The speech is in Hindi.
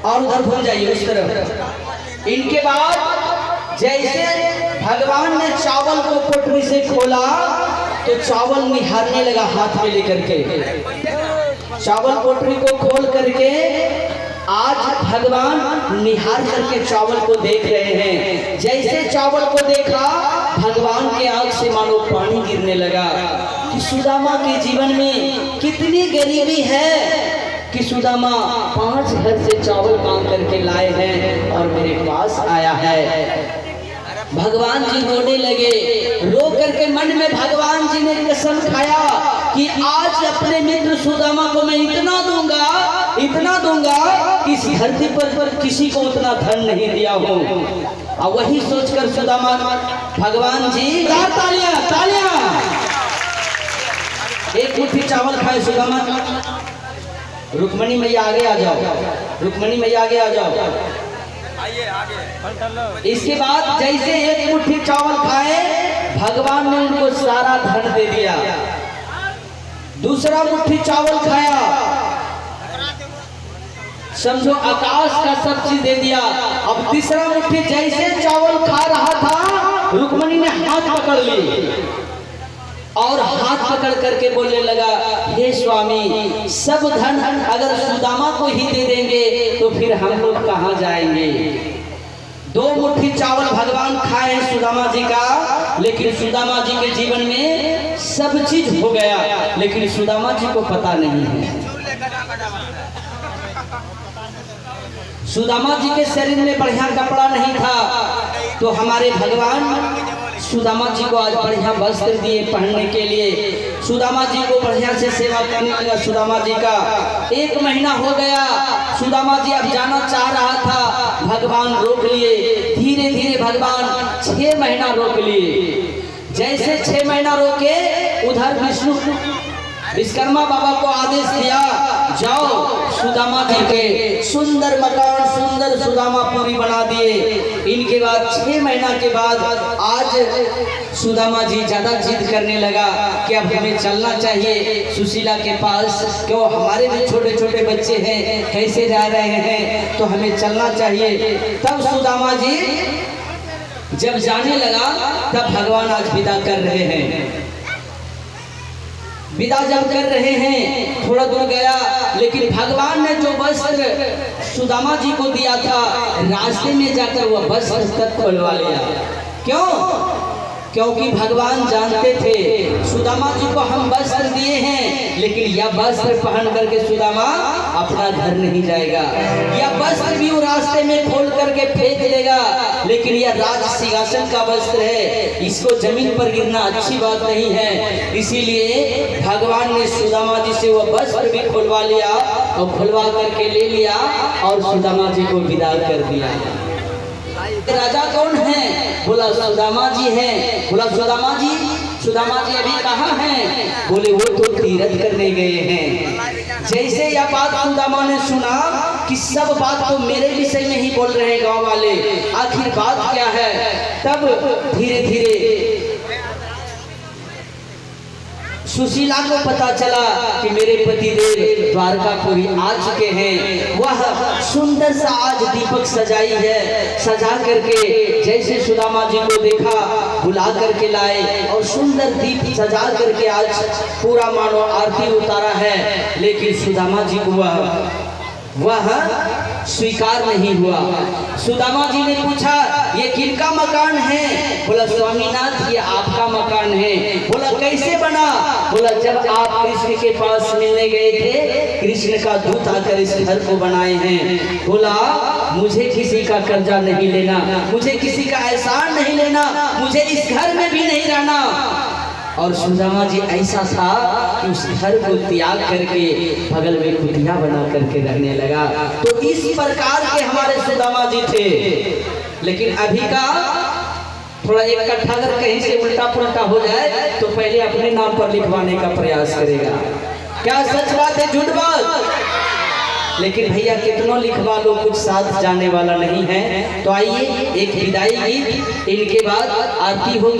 और उधर घूम जाइए उस तरफ। इनके बाद जैसे भगवान ने चावल को पोटली से खोला तो चावल निहारने लगा हाथ में लेकर के। चावल पोटली को खोल करके आज भगवान निहार करके चावल को देख रहे हैं। जैसे चावल को देखा भगवान के आंख से मानो पानी गिरने लगा कि सुदामा के जीवन में कितनी गरीबी है कि सुदामा 5 घर से चावल मांग करके लाए हैं और मेरे पास आया है। भगवान जी रोने लगे। रो करके मन में भगवान जी ने कसम खाया कि आज अपने मित्र सुदामा को मैं इतना दूंगा कि इस धरती पर किसी को उतना धन नहीं दिया हो। और वही सोचकर सुदामा भगवान जी तालियां एक मुट्ठी चावल खाए सुदामा। रुक्मणी मैया आगे आ जाओ, रुक्मणी मैया आगे आ जाओ। इसके बाद जैसे एक मुट्ठी चावल खाए भगवान ने उनको सारा धन दे दिया। दूसरा मुट्ठी चावल खाया समझो आकाश का सब चीज दे दिया। अब तीसरा मुट्ठी जैसे चावल खा रहा था रुक्मणी ने हाथ पकड़ ली और हाथ पकड़ करके बोलने लगा, हे स्वामी सब धन अगर सुदामा को ही दे देंगे तो फिर हम लोग कहाँ जाएंगे। 2 मुट्ठी चावल भगवान खाए सुदामा जी का, लेकिन सुदामा जी के जीवन में सब चीज हो गया, लेकिन सुदामा जी को पता नहीं है। सुदामा जी के शरीर में बढ़िया कपड़ा नहीं था तो हमारे भगवान सुदामा जी को आज बढ़िया वस्त्र दिए पहनने के लिए। सुदामा जी को बढ़िया से सेवा करने लगा। सुदामा जी का 1 महीना हो गया। सुदामा जी अब जाना चाह रहा था, भगवान रोक लिए। धीरे धीरे भगवान 6 महीना रोक लिए। जैसे 6 महीना रोके उधर विश्वकर्मा बाबा को आदेश दिया, जाओ सुदामा जी के सुंदर मकान सुंदर सुदामापुरी बना दिए। इनके बाद 6 महीना के बाद आज सुदामा जी ज्यादा जिद करने लगा कि अब हमें चलना चाहिए सुशीला के पास, क्यों हमारे भी छोटे छोटे बच्चे हैं, कैसे जा रहे हैं, तो हमें चलना चाहिए। तब सुदामा जी जब जाने लगा तब भगवान आज विदा कर रहे हैं। विदा जब कर रहे हैं थोड़ा दूर गया, लेकिन भगवान ने जो वस्त्र सुदामा जी को दिया था रास्ते में जाकर वह वस्त्र तक खुलवा लिया। क्यों? क्योंकि भगवान जानते थे सुदामा जी को हम वस्त्र दिए हैं, लेकिन यह वस्त्र पहन करके सुदामा अपना घर नहीं जाएगा। यह वस्त्र भी वो रास्ते में खोल करके फेंक देगा, लेकिन यह राज सिंहासन का वस्त्र है, इसको जमीन पर गिरना अच्छी बात नहीं है। इसीलिए भगवान ने सुदामा जी से वह वस्त्र भी खुलवा लिया और खुलवा करके ले लिया और सुदामा जी को विदा कर दिया। राजा कौन है? बोला सुदामा जी हैं। बोला सुदामा जी अभी कहाँ हैं? बोले वो तो तीरथ करने गए हैं। जैसे यह बात सुदामा ने सुना कि सब बात तो मेरे विषय में ही बोल रहे हैं गांव वाले, आखिर बात क्या है, तब धीरे धीरे सुशीला को पता चला कि मेरे पतिदेव द्वारकापुरी आ चुके हैं। वह सुंदर सा आज दीपक सजाई है, सजा करके जैसे सुदामा जी को देखा बुला करके लाए और सुंदर दीप सजा करके आज पूरा मानो आरती उतारा है, लेकिन सुदामा जी को वह स्वीकार नहीं हुआ। सुदामा जी ने पूछा, ये किनका मकान है? बोला स्वामीनाथ ये आपका मकान है। बोला कैसे बना? बोला जब आप कृष्ण के पास मिलने गए थे कृष्ण का दूत आकर इस घर को बनाए हैं। बोला मुझे किसी का कर्जा नहीं लेना, मुझे किसी का एहसान नहीं लेना, मुझे इस घर में भी नहीं रहना। और सुदामा जी ऐसा था कि उस घर को त्याग करके बगल में कुटिया बना करके रहने लगा। तो इस प्रकार के हमारे सुदामा जी थे। लेकिन अभी का थोड़ा एक कट्ठा अगर कहीं से उल्टा पुल्टा हो जाए तो पहले अपने नाम पर लिखवाने का प्रयास करेगा। क्या सच बात है झूठ बात? लेकिन भैया कितनों लिखवा लो कुछ साथ जाने वाला नहीं है। तो आइए एक विदाई गीत, इनके बाद आरती होगी।